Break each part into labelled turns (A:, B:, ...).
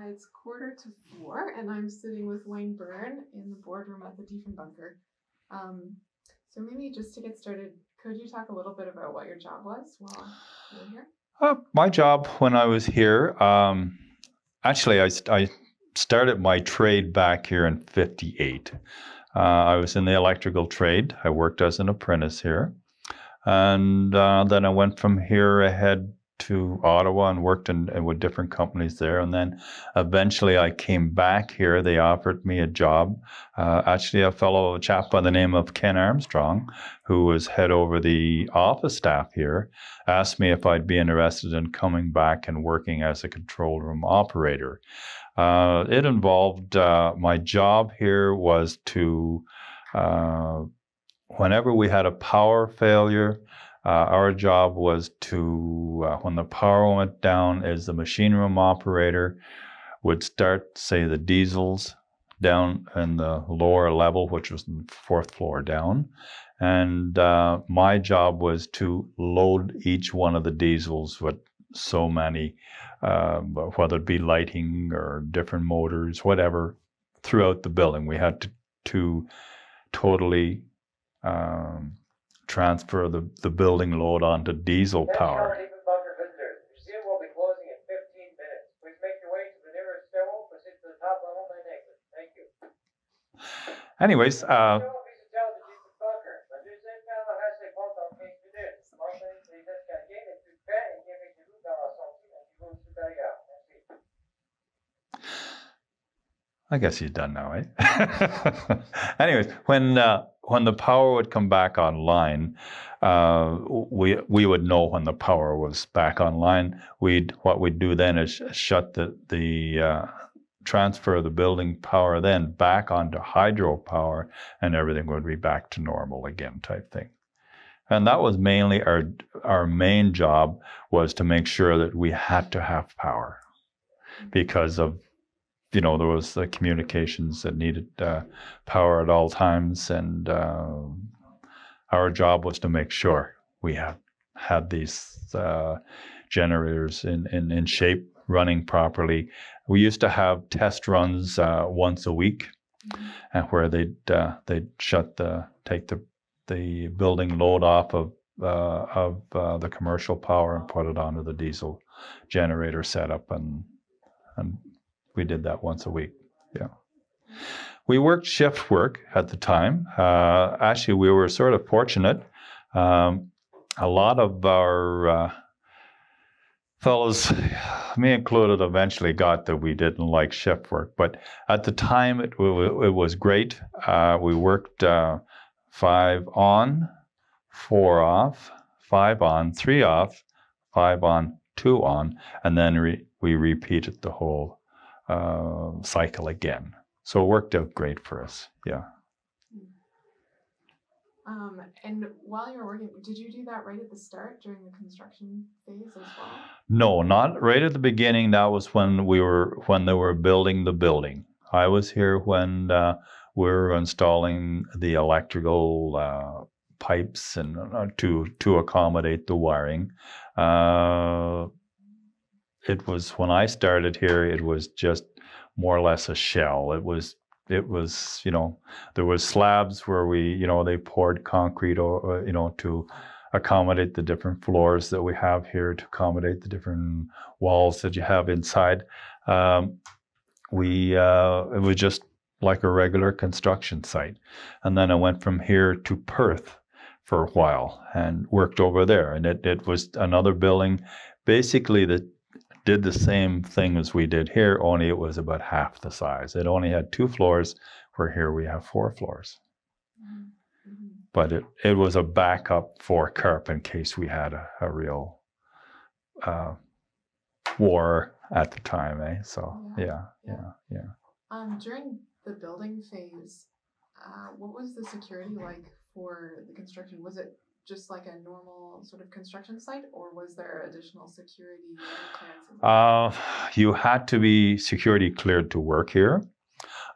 A: It's 3:45, and I'm sitting with Byrne in the boardroom at the Diefenbunker. So maybe just to get started, could you talk a little bit about what your job was while you were here?
B: My job when I was here, actually, I started my trade back here in '58. I was in the electrical trade. I worked as an apprentice here. And then I went from here ahead to Ottawa and worked with different companies there. And then eventually I came back here. They offered me a job. Actually, a chap by the name of Ken Armstrong, who was head over the office staff here, asked me if I'd be interested in coming back and working as a control room operator. It involved, my job here was to, whenever we had a power failure, our job was to, when the power went down, as the machine room operator would start, say, the diesels down in the lower level, which was the 4th floor down. And my job was to load each one of the diesels with so many, whether it be lighting or different motors, whatever, throughout the building. We had to totally transfer the building load onto diesel power.
C: Diefenbunker visitors. Museum will be closing in 15 minutes. Please make your way to the nearest stairwell, proceed to the top level, then exit. Thank you.
B: Anyways, I guess he's done now, eh? Anyways, when the power would come back online, we would know when the power was back online. What we'd do then is shut the transfer the building power then back onto hydropower, and everything would be back to normal again, type thing. And that was mainly our main job, was to make sure that we had to have power because of, there was the communications that needed power at all times, and our job was to make sure we had these generators in shape, running properly. We used to have test runs once a week, and where they'd take the building load off of the commercial power and put it onto the diesel generator setup, and we did that once a week. Yeah. We worked shift work at the time. Actually, we were sort of fortunate. A lot of our fellows, me included, eventually got that we didn't like shift work. But at the time, it was great. We worked 5 on, 4 off, 5 on, 3 off, 5 on, 2 on, and then we repeated the whole cycle again. So it worked out great for us. Yeah.
A: And while you were working, did you do that right at the start during the construction phase as well?
B: No, not right at the beginning. That was when they were building the building. I was here when we were installing the electrical pipes and to accommodate the wiring. It was when I started here, it was just more or less a shell. It was, there was slabs where they poured concrete, to accommodate the different floors that we have here, to accommodate the different walls that you have inside. It was just like a regular construction site. And then I went from here to Perth for a while and worked over there. And it was another building, basically, that did the same thing as we did here, only it was about half the size. It only had 2 floors, where here we have 4 floors. Mm-hmm. But it was a backup for CARP in case we had a real war at the time, eh? So, yeah.
A: During the building phase, what was the security like for the construction? Was it just like a normal sort of construction site, or was there additional security clearances?
B: You had to be security cleared to work here.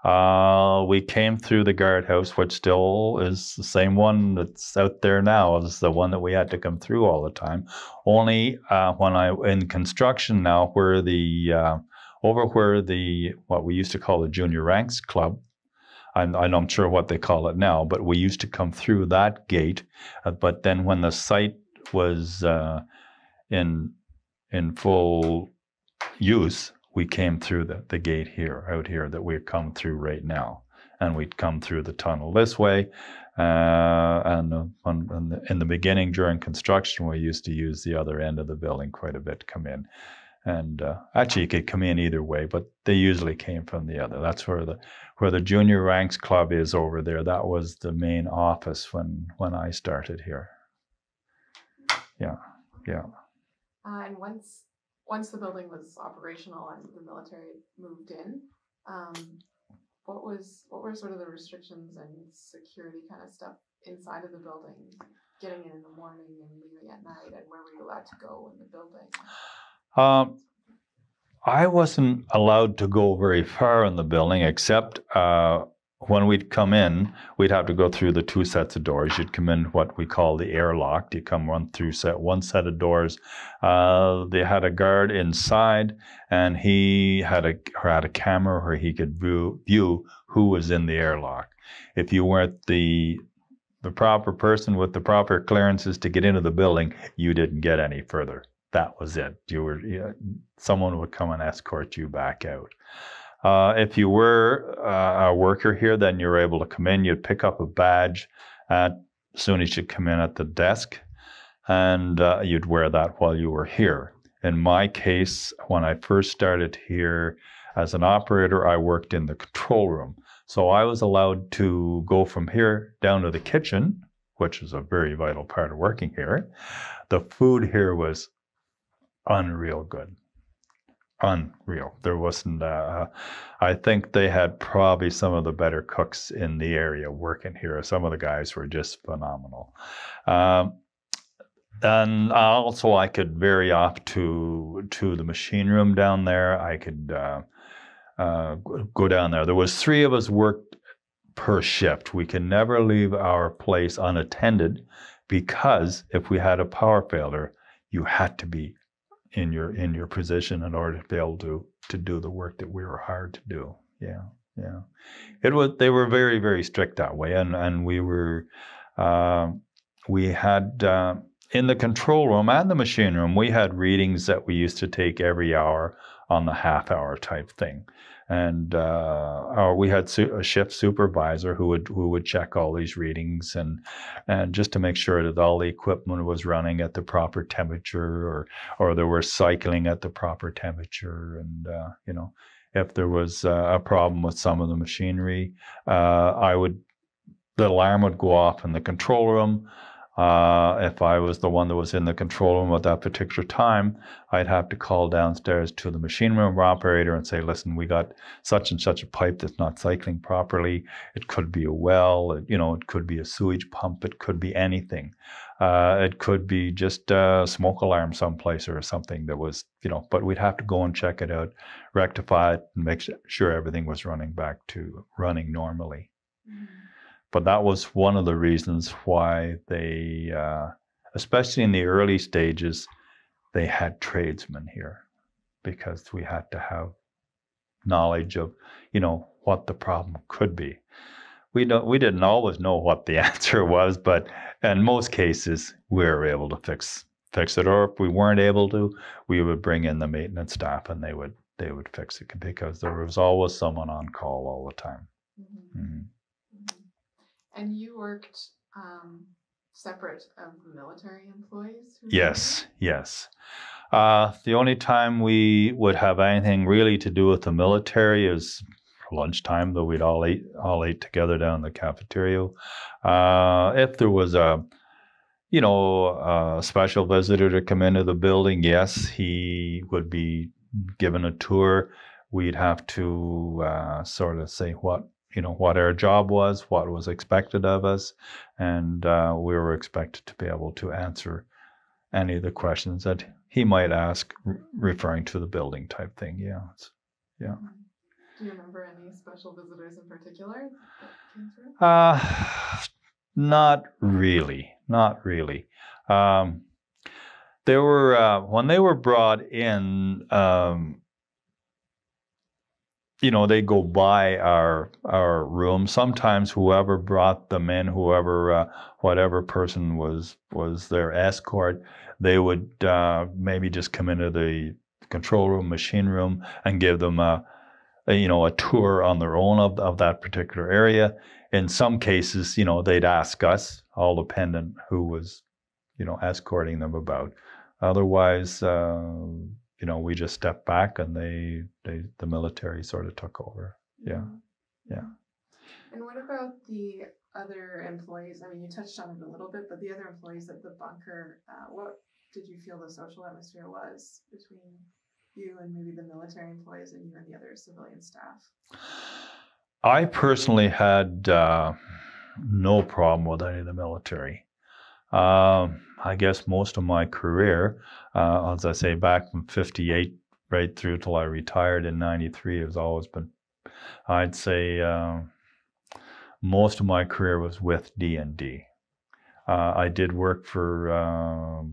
B: We came through the guardhouse, which still is the same one that's out there now as the one that we had to come through all the time. Only when in construction now, where the over where what we used to call the Junior Ranks Club. I'm not sure what they call it now, but we used to come through that gate. But then when the site was in full use, we came through the gate out here that we've come through right now. And we'd come through the tunnel this way. And in the beginning, during construction, we used to use the other end of the building quite a bit to come in. And actually, you could come in either way, but they usually came from the other. That's where the Junior Ranks Club is over there. That was the main office when I started here. Yeah.
A: And once the building was operational and the military moved in, what were sort of the restrictions and security kind of stuff inside of the building? Getting in the morning and leaving at night, and where were you allowed to go in the building?
B: I wasn't allowed to go very far in the building, except when we'd come in, we'd have to go through the 2 sets of doors. You'd come in what we call the airlock. You come run through one set of doors. They had a guard inside, and he had a camera where he could view who was in the airlock. If you weren't the proper person with the proper clearances to get into the building, you didn't get any further. That was it. Someone would come and escort you back out. If you were a worker here, then you were able to come in. You'd pick up a badge as soon as you come in at the desk, and you'd wear that while you were here. In my case, when I first started here as an operator, I worked in the control room. So I was allowed to go from here down to the kitchen, which is a very vital part of working here. The food here was unreal good. Unreal. There wasn't, I think they had probably some of the better cooks in the area working here. Some of the guys were just phenomenal. And also I could vary off to the machine room down there. I could go down there. There was 3 of us worked per shift. We could never leave our place unattended, because if we had a power failure, you had to be in your position in order to be able to do the work that we were hired to do. Yeah. They were very, very strict that way, and we had in the control room and the machine room, we had readings that we used to take every hour on the half-hour type thing. And we had a shift supervisor who would check all these readings and just to make sure that all the equipment was running at the proper temperature, or there were cycling at the proper temperature. And if there was a problem with some of the machinery, the alarm would go off in the control room. If I was the one that was in the control room at that particular time, I'd have to call downstairs to the machine room operator and say, listen, we got such and such a pipe that's not cycling properly. It could be a well, it could be a sewage pump, it could be anything. It could be just a smoke alarm someplace or something that was, but we'd have to go and check it out, rectify it, and make sure everything was running back to running normally. Mm-hmm. But that was one of the reasons why they, especially in the early stages, they had tradesmen here, because we had to have knowledge of, what the problem could be. We didn't always know what the answer was, but in most cases, we were able to fix it. Or if we weren't able to, we would bring in the maintenance staff and they would fix it, because there was always someone on call all the time. Mm-hmm. Mm-hmm.
A: And you worked separate of the military employees?
B: Yes. The only time we would have anything really to do with the military is lunchtime, though we'd all ate together down in the cafeteria. If there was a special visitor to come into the building, yes, he would be given a tour. We'd have to sort of say what our job was, what was expected of us, and we were expected to be able to answer any of the questions that he might ask, referring to the building type thing. Yeah.
A: Do you remember any special visitors in particular that came through?
B: Not really. There were when they were brought in. they go by our room. Sometimes whoever brought them in, whatever person was their escort, they would maybe just come into the control room, machine room, and give them a tour on their own of that particular area. In some cases, they'd ask us, all dependent who was, escorting them about. Otherwise, we just stepped back and the military sort of took over. Yeah. Yeah.
A: And what about the other employees? I mean, you touched on it a little bit, but the other employees at the bunker, what did you feel the social atmosphere was between you and maybe the military employees and you and the other civilian staff?
B: I personally had no problem with any of the military. I guess most of my career, as I say, back from 58 right through till I retired in 93, has always been, I'd say, most of my career was with D&D. I did work for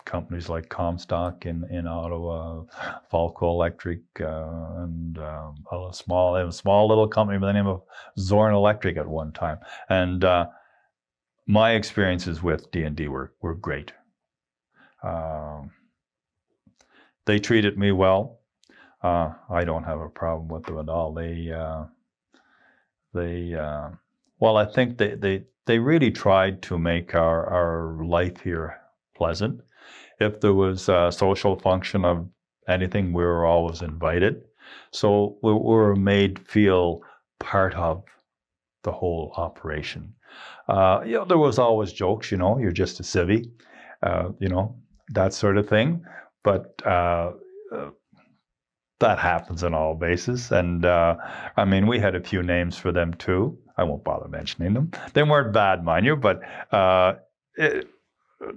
B: companies like Comstock in Ottawa, Falco Electric, and a small little company by the name of Zorn Electric at one time. And my experiences with D&D were great. They treated me well. I don't have a problem with them at all. Well, I think they really tried to make our life here pleasant. If there was a social function of anything, we were always invited. So we were made feel part of the whole operation. There was always jokes, you're just a civvy, that sort of thing. But that happens in all bases. And I mean, we had a few names for them too. I won't bother mentioning them. They weren't bad, mind you, but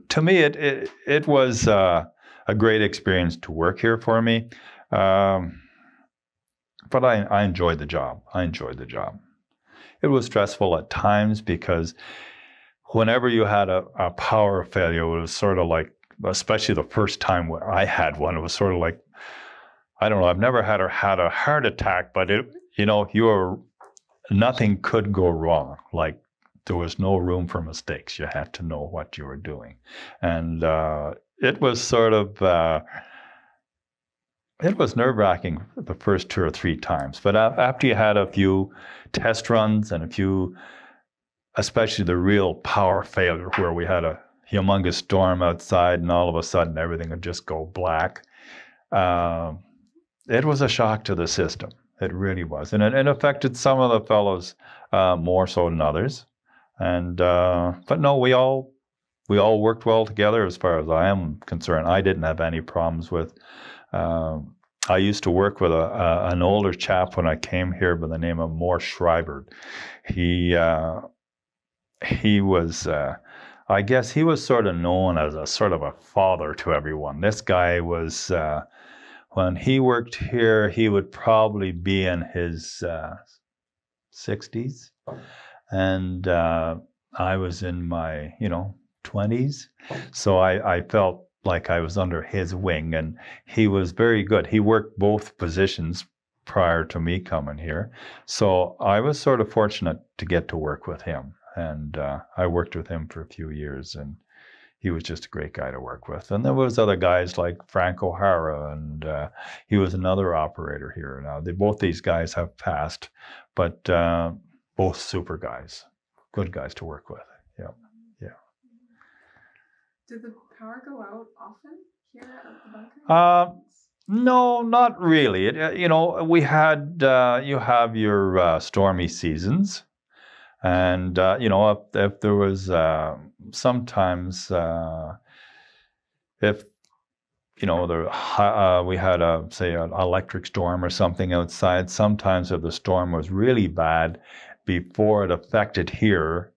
B: to me, it was a great experience to work here for me. But I enjoyed the job. It was stressful at times because whenever you had a power failure, it was sort of like, especially the first time where I had one, it was sort of like, I don't know, I've never had a heart attack, but nothing could go wrong. Like, there was no room for mistakes. You had to know what you were doing. And it was sort of, it was nerve-wracking the first 2 or 3 times. But after you had a few test runs and a few, especially the real power failure where we had a humongous storm outside and all of a sudden everything would just go black, it was a shock to the system. It really was. And it affected some of the fellows more so than others. And but no, we all worked well together as far as I am concerned. I didn't have any problems with. I used to work with an older chap when I came here by the name of Morse Schreiber. He was, I guess, he was sort of known as a sort of a father to everyone. This guy was, when he worked here, he would probably be in his 60s. And I was in my, 20s. So I felt like I was under his wing, and he was very good. He worked both positions prior to me coming here. So I was sort of fortunate to get to work with him. And I worked with him for a few years, and he was just a great guy to work with. And there was other guys like Frank O'Hara, and he was another operator here. Now, both these guys have passed, but both super guys, good guys to work with. Yeah.
A: Did the power go out often here at the bunker?
B: No, not really. We had, you have your stormy seasons. And, if there was sometimes, if, we had say an electric storm or something outside, sometimes if the storm was really bad, before it affected here,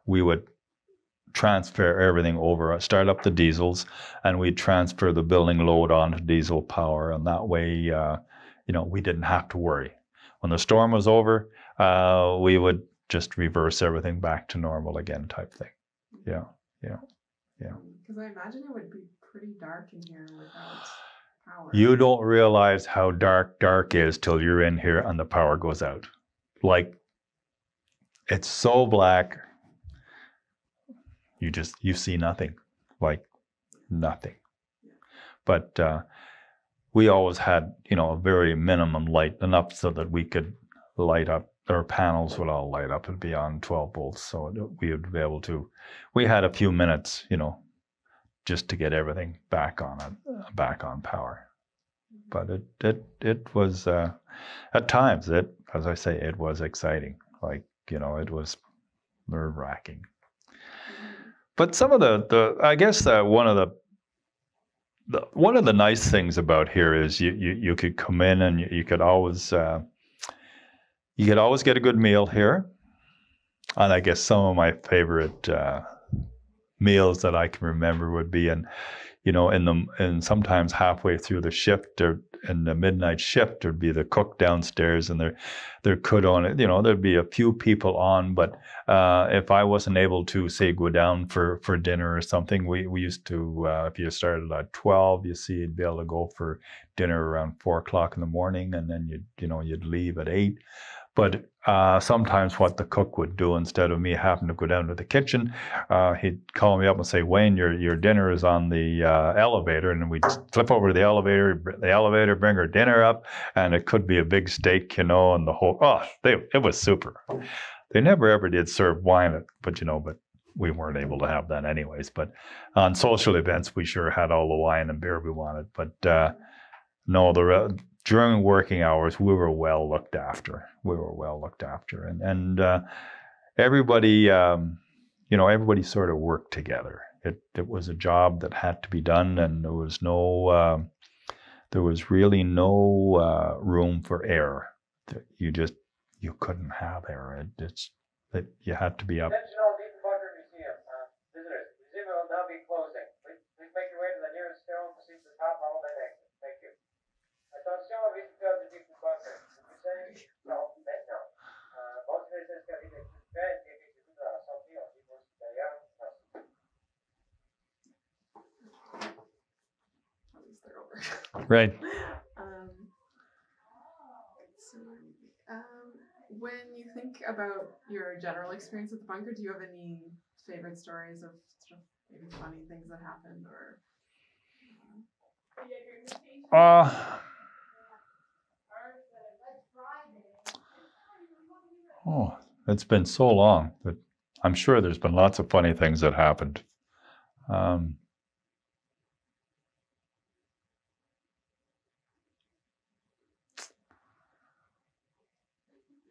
B: we would transfer everything over, start up the diesels, and we'd transfer the building load onto diesel power. And that way, we didn't have to worry. When the storm was over, we would just reverse everything back to normal again type thing. Yeah.
A: Because I imagine it would be pretty dark in here without power.
B: You don't realize how dark is till you're in here and the power goes out. Like, it's so black, you see nothing, like nothing. But we always had, a very minimum light, enough so that we could light up, our panels would all light up and be on 12 volts. So we would be able to, we had a few minutes, just to get everything back on power. But it was, at times, as I say, it was exciting. Like, it was nerve-wracking. But some of the I guess one of the nice things about here is you could come in and you could always get a good meal here. And I guess some of my favorite meals that I can remember would be in sometimes halfway through the shift, or in the midnight shift, there'd be the cook downstairs, and there could on there'd be a few people on, but if I wasn't able to, say, go down for dinner or something, we used to, if you started at 12, you'd be able to go for dinner around 4 o'clock in the morning, and then you'd leave at 8. But sometimes what the cook would do, instead of me having to go down to the kitchen, he'd call me up and say, "Wayne, your dinner is on the elevator," and we'd flip over to the elevator, bring our dinner up, and it could be a big steak, and the whole. It was super. They never ever did serve wine, but we weren't able to have that anyways. But on social events, we sure had all the wine and beer we wanted. But no, during working hours, we were well looked after. And everybody, everybody sort of worked together. It was a job that had to be done, and there was really no room for error. You couldn't have error. You had to be up.
C: Attention all Diefenbunker Museum visitors. The museum will now be closing. Please make your way to the nearest stairwell and proceed to the top hall and exit. Thank you. Attention, visiteurs de Diefenbunker. Vous savez, non, maintenant. Votre escalier de culturel et visitez la sortie au niveau supérieur.
A: At least they're over.
B: Right.
A: When you think about your general experience at the bunker, do you have any favorite stories of sort of maybe funny things that happened, or?
B: It's been so long that I'm sure there's been lots of funny things that happened.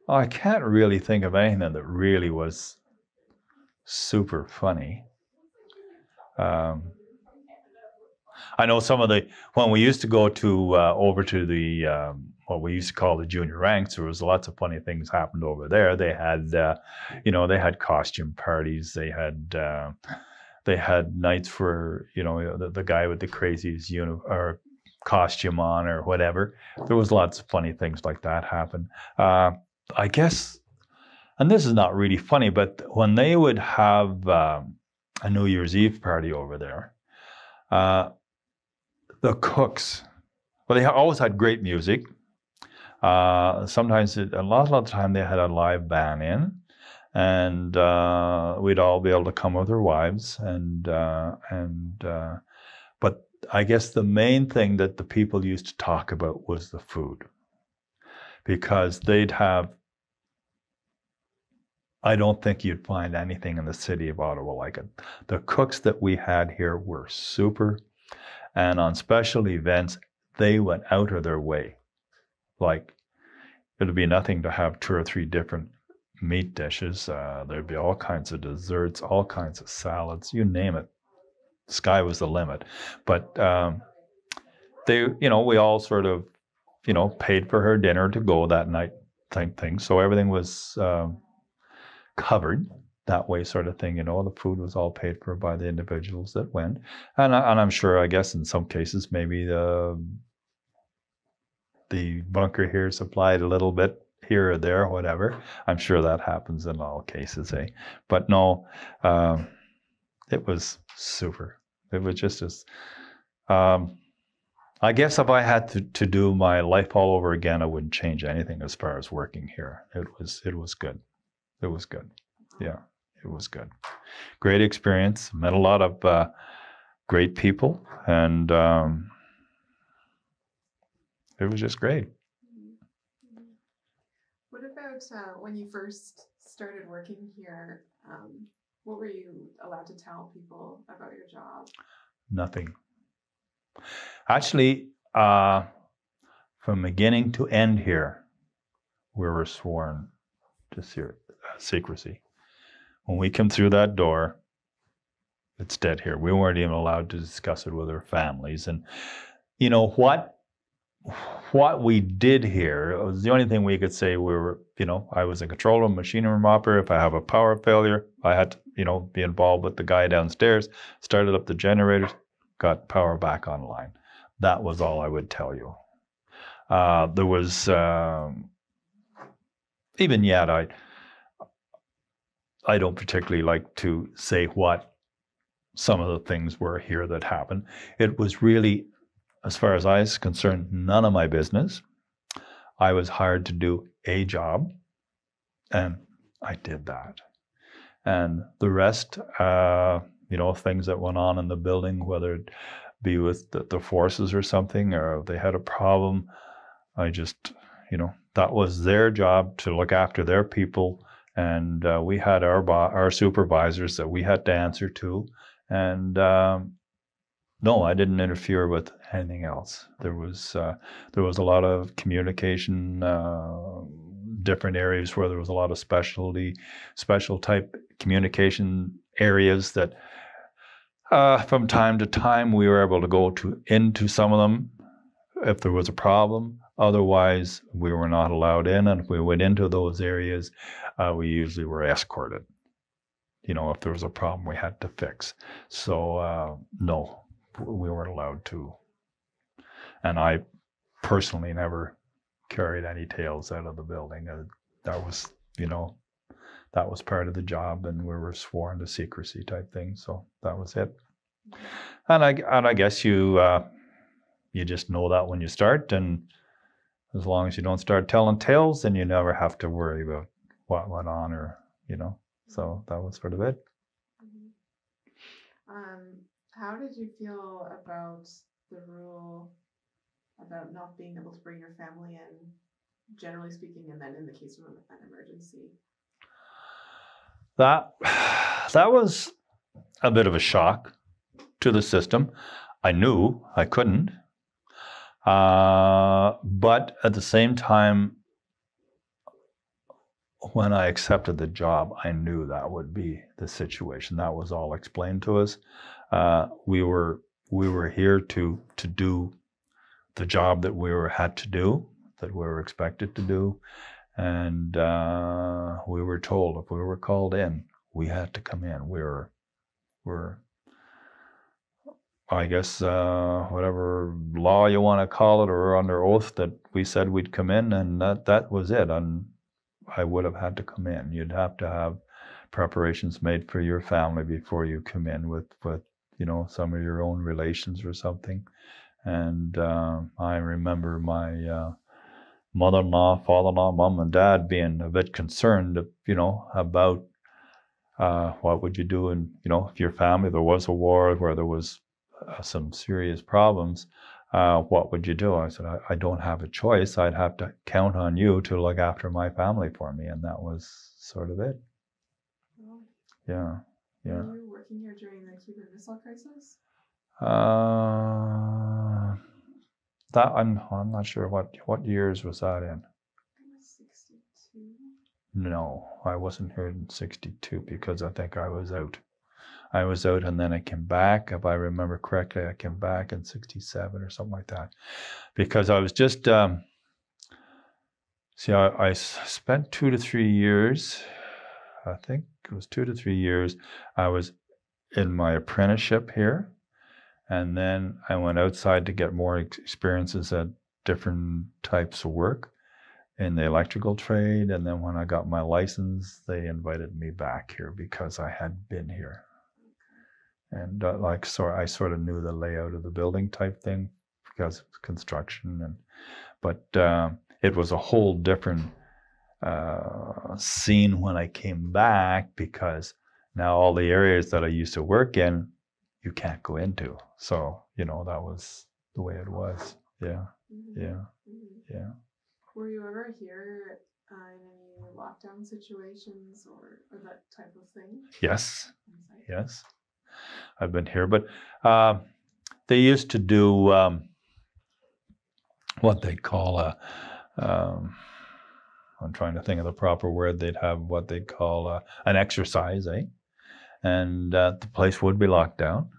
B: I can't really think of anything that really was super funny. I know when we used to go to over to the what we used to call the junior ranks, there was lots of funny things happened over there. They had they had costume parties. They had nights for the guy with the craziest or costume on or whatever. There was lots of funny things like that happen. I guess, and this is not really funny, but when they would have a New Year's Eve party over there, the cooks, well, they always had great music. Sometimes, a lot of the time, they had a live band in, and we'd all be able to come with our wives. But I guess the main thing that the people used to talk about was the food, because they'd have. I don't think you'd find anything in the city of Ottawa like it. The cooks that we had here were super, and on special events, they went out of their way. Like, it'd be nothing to have 2 or 3 different meat dishes. There'd be all kinds of desserts, all kinds of salads, you name it. The sky was the limit. But we all sort of, paid for her dinner to go that night type thing. So everything was covered that way, sort of thing. The food was all paid for by the individuals that went. And I'm sure, I guess in some cases, maybe the bunker here supplied a little bit here or there, whatever. I'm sure that happens in all cases, eh? But no, it was super. It was just as, I guess if I had to do my life all over again, I wouldn't change anything as far as working here. It was good. It was good. Yeah, it was good. Great experience. Met a lot of great people, and it was just great.
A: What about when you first started working here? What were you allowed to tell people about your job?
B: Nothing. Actually, from beginning to end here, we were sworn to secrecy. When we come through that door, it's dead here. We weren't even allowed to discuss it with our families. And you know what we did here was the only thing we could say. We were, I was a control room, machinery room operator. If I have a power failure, I had to, be involved with the guy downstairs, started up the generators, got power back online. That was all I would tell you. There was, even yet, I don't particularly like to say what some of the things were here that happened. It was really, as far as I was concerned, none of my business. I was hired to do a job, and I did that. And the rest, things that went on in the building, whether it be with the forces or something, or they had a problem, I just, that was their job to look after their people. And we had our supervisors that we had to answer to. And no, I didn't interfere with anything else. There was a lot of communication, different areas where there was a lot of special type communication areas that from time to time we were able to go into some of them if there was a problem. Otherwise, we were not allowed in, and if we went into those areas, we usually were escorted. If there was a problem we had to fix. So no, we weren't allowed to. And I personally never carried any tales out of the building. That was part of the job, and we were sworn to secrecy type thing. So that was it. And I guess you just know that when you start, and as long as you don't start telling tales, then you never have to worry about what went on, or So that was sort of it.
A: How did you feel about the rule about not being able to bring your family in, generally speaking, and then in the case of an emergency?
B: That was a bit of a shock to the system. I knew I couldn't. But at the same time, when I accepted the job, I knew that would be the situation. That was all explained to us. We were here to do the job that we had to do, that we were expected to do, and we were told if we were called in, we had to come in. We're I guess whatever law you want to call it, or under oath, that we said we'd come in, and that was it. And I would have had to come in. You'd have to have preparations made for your family before you come in with some of your own relations or something. And I remember my mother-in-law, father-in-law, mom and dad being a bit concerned, about what would you do, and if your family, there was a war where there was some serious problems, what would you do? I said, I don't have a choice. I'd have to count on you to look after my family for me. And that was sort of it.
A: Oh.
B: Yeah.
A: Were you working here during the Cuban Missile Crisis?
B: That I'm not sure what years was that in.
A: It was 62.
B: No, I wasn't here in 62 because I think I was out. And then I came back. If I remember correctly, I came back in 67 or something like that. Because I was just, I spent 2 to 3 years, I think it was 2 to 3 years, I was in my apprenticeship here. And then I went outside to get more experiences at different types of work in the electrical trade. And then when I got my license, they invited me back here because I had been here. And I sort of knew the layout of the building type thing because of construction, but it was a whole different scene when I came back, because now all the areas that I used to work in, you can't go into. So, that was the way it was. Yeah.
A: Mm-hmm.
B: Yeah.
A: Mm-hmm.
B: Yeah.
A: Were you ever here in any lockdown situations or that type of thing?
B: Yes. Yes. I've been here, but they used to do what they call I'm trying to think of the proper word. They'd have what they call an exercise, and the place would be locked down.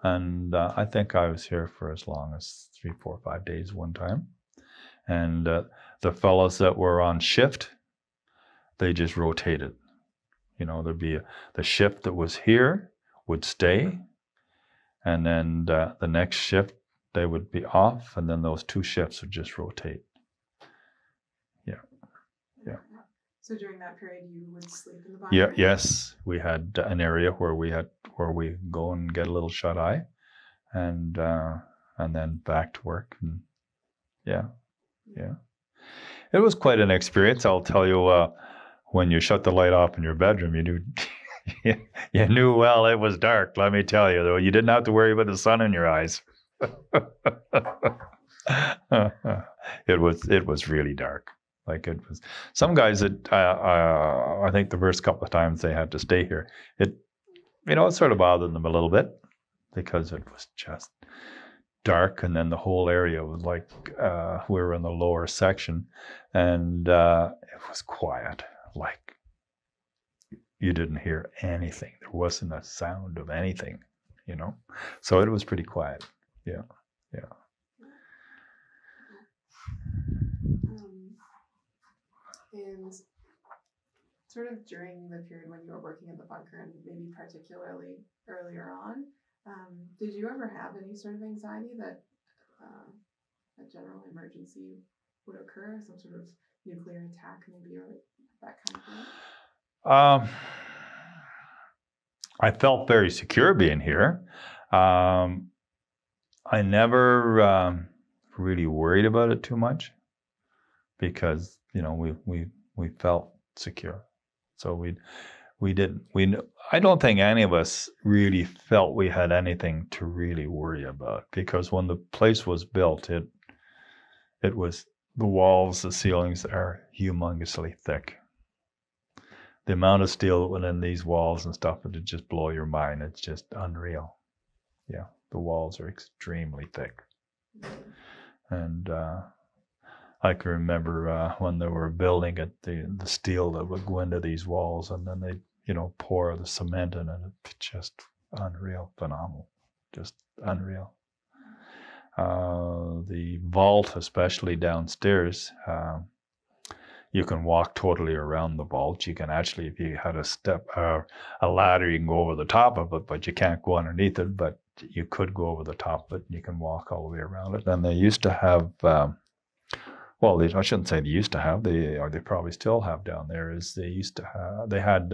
B: And I think I was here for as long as 3, 4, 5 days one time. And the fellows that were on shift, they just rotated. There'd be the shift that was here would stay, and then the next shift they would be off, and then those 2 shifts would just rotate. Yeah. Yeah.
A: So during that period, you would sleep in the bunker?
B: Yeah. Yes, we had an area where we go and get a little shut eye, and then back to work. And yeah. It was quite an experience. I'll tell you. When you shut the light off in your bedroom, you knew well it was dark. Let me tell you, though, you didn't have to worry about the sun in your eyes. It was really dark. Like, it was. Some guys that I think the first couple of times they had to stay here, it sort of bothered them a little bit, because it was just dark, and then the whole area was like we were in the lower section, and it was quiet. Like, you didn't hear anything. There wasn't a sound of anything, So it was pretty quiet. Yeah.
A: And sort of during the period when you were working in the bunker, and maybe particularly earlier on, did you ever have any sort of anxiety that a general emergency would occur, some sort of nuclear attack maybe, or that kind of thing?
B: I felt very secure being here. I never really worried about it too much, because we felt secure. So I don't think any of us really felt we had anything to really worry about, because when the place was built, it was, the walls, the ceilings are humongously thick. The amount of steel that went in these walls and stuff, it'd just blow your mind. It's just unreal. Yeah, the walls are extremely thick. And I can remember when they were building it, the steel that would go into these walls, and then they, pour the cement in it. It's just unreal, phenomenal, just unreal. The vault, especially downstairs, you can walk totally around the vault. You can actually, if you had a ladder, you can go over the top of it, but you can't go underneath it. But you could go over the top of it, and you can walk all the way around it. And they used to have, I shouldn't say they used to have, they probably still have down there, is they had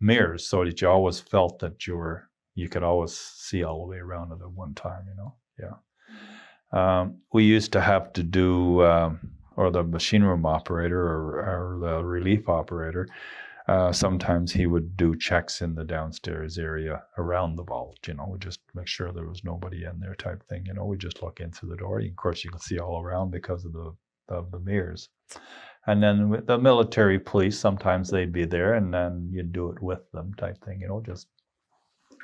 B: mirrors, so that you always felt that you could always see all the way around it at one time, Yeah. We used to have to do, or the machine room operator or the relief operator, sometimes he would do checks in the downstairs area around the vault, we just make sure there was nobody in there type thing, we just look in through the door. Of course, you can see all around because of the mirrors. And then with the military police, sometimes they'd be there, and then you'd do it with them type thing, just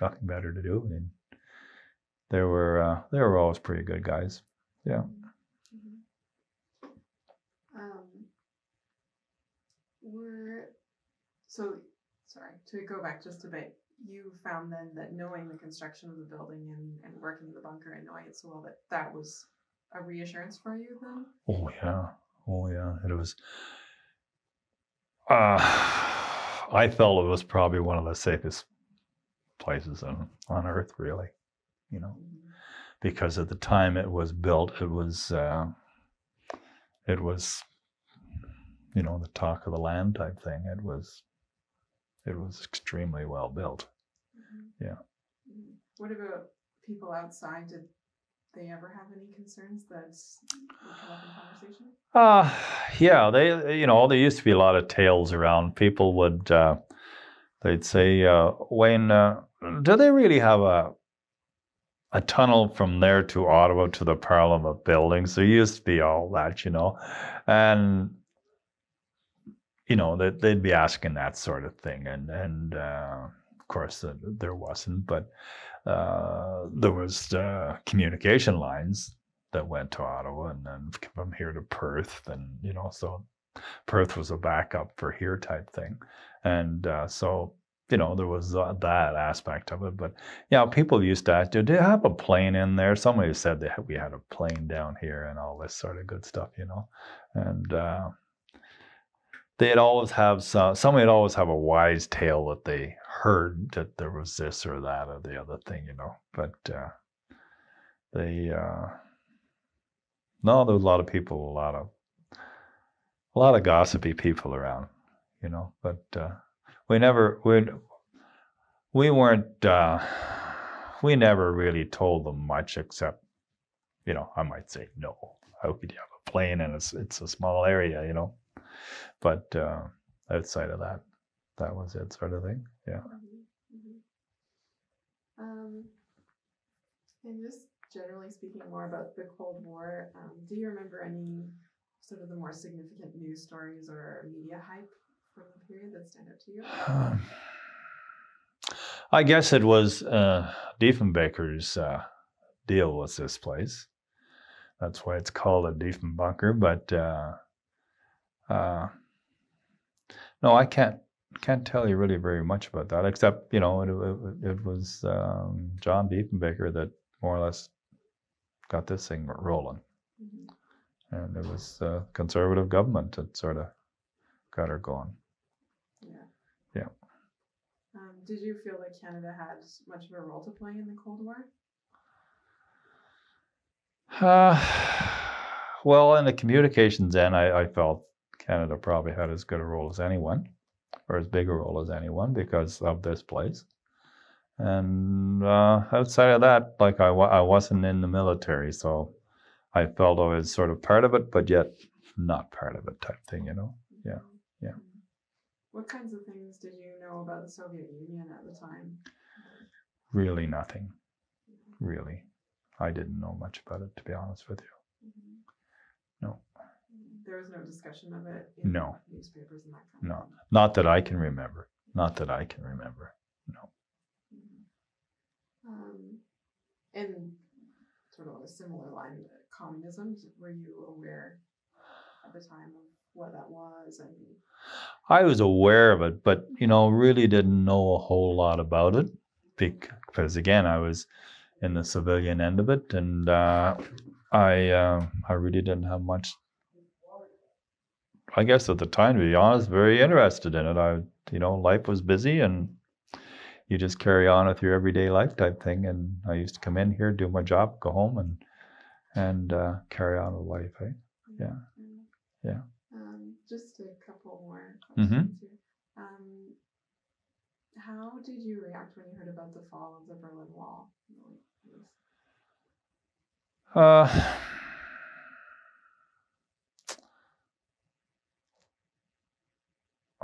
B: nothing better to do. And they were always pretty good guys. Yeah.
A: Sorry, to go back just a bit, you found then that knowing the construction of the building and working in the bunker and knowing it so well, that was a reassurance for you then?
B: Oh yeah. It was, I felt it was probably one of the safest places on earth, really, because at the time it was built, it was the talk of the land type thing. It was extremely well built. Yeah.
A: What about people outside? Did they ever have any concerns that would come up in conversation?
B: Yeah, there used to be a lot of tales around. People would, they'd say, Wayne, do they really have a tunnel from there to Ottawa to the Parliament buildings? There used to be all that, and they'd be asking that sort of thing, and of course there wasn't, but there was communication lines that went to Ottawa and then from here to Perth, and so Perth was a backup for here type thing, and so there was that aspect of it. But people used to ask, "Did they have a plane in there?" Somebody said we had a plane down here, and all this sort of good stuff, and they'd always have somebody would always have a wise tale that they heard that there was this or that or the other thing, But they no, there was a lot of people, a lot of gossipy people around, But we never really told them much, except I might say no. How could you have a plane and it's a small area, But outside of that, that was it, sort of thing. Yeah.
A: And just generally speaking more about the Cold War, do you remember any sort of the more significant news stories or media hype from the period that stand out to you?
B: I guess it was Diefenbunker's deal with this place. That's why it's called a Diefenbunker. But no, I can't tell you really very much about that, except it was John Diefenbunker that more or less got this thing rolling, and it was conservative government that sort of got her going. Yeah.
A: Did you feel like Canada had much of a role to play in the Cold War?
B: Well, in the communications end, I felt Canada probably had as good a role as anyone, or as big a role as anyone, because of this place. And outside of that, like I wasn't in the military, so I felt I was sort of part of it, but yet not part of it type thing, Yeah.
A: What kinds of things did you know about the Soviet Union at the time?
B: Really nothing. Really. I didn't know much about it, to be honest with you. No.
A: There was no discussion of it in newspapers and that kind of thing?
B: No. Not that I can remember. No.
A: And sort of on a similar line, communism, were you aware at the time of what that was? And
B: I was aware of it, but really didn't know a whole lot about it, because again, I was in the civilian end of it, and I really didn't have much. I guess at the time, to be honest, very interested in it. Life was busy, and you just carry on with your everyday life type thing. And I used to come in here, do my job, go home, and carry on with life. Yeah.
A: Just a couple more questions here. How did you react when you heard about the fall of the Berlin Wall?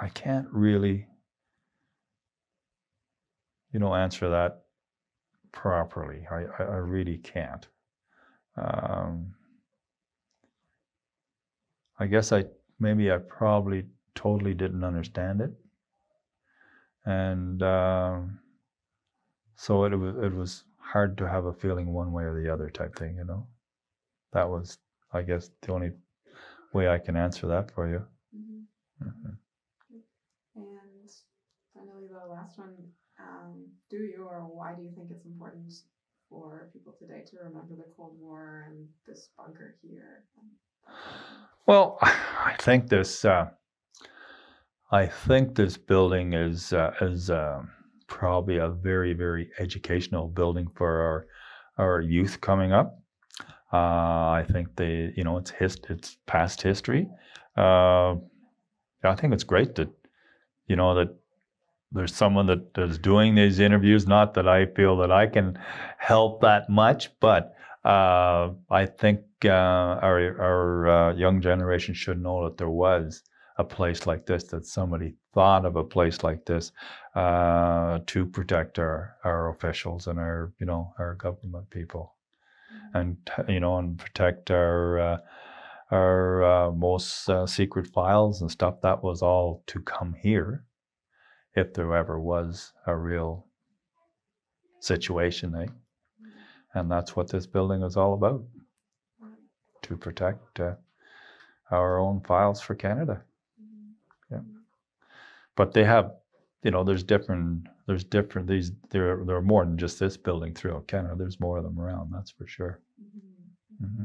B: I can't really, answer that properly. I really can't. I guess I probably totally didn't understand it, and so it was hard to have a feeling one way or the other type thing. That was, I guess, the only way I can answer that for you.
A: And finally, the last one, do you or why do you think it's important for people today to remember the Cold War and this bunker here?
B: Well, I think this building is probably a very, very educational building for our youth coming up. I think it's past history. I think it's great that that there's someone that is doing these interviews. Not that I feel that I can help that much, but I think our young generation should know that there was a place like this, that somebody thought of a place like this to protect our officials and our government people, and and protect our most secret files and stuff. That was all to come here, if there ever was a real situation, eh? And that's what this building is all about, to protect our own files for Canada. Yeah. But they have, there are more than just this building throughout Canada. There's more of them around, that's for sure. Mm-hmm.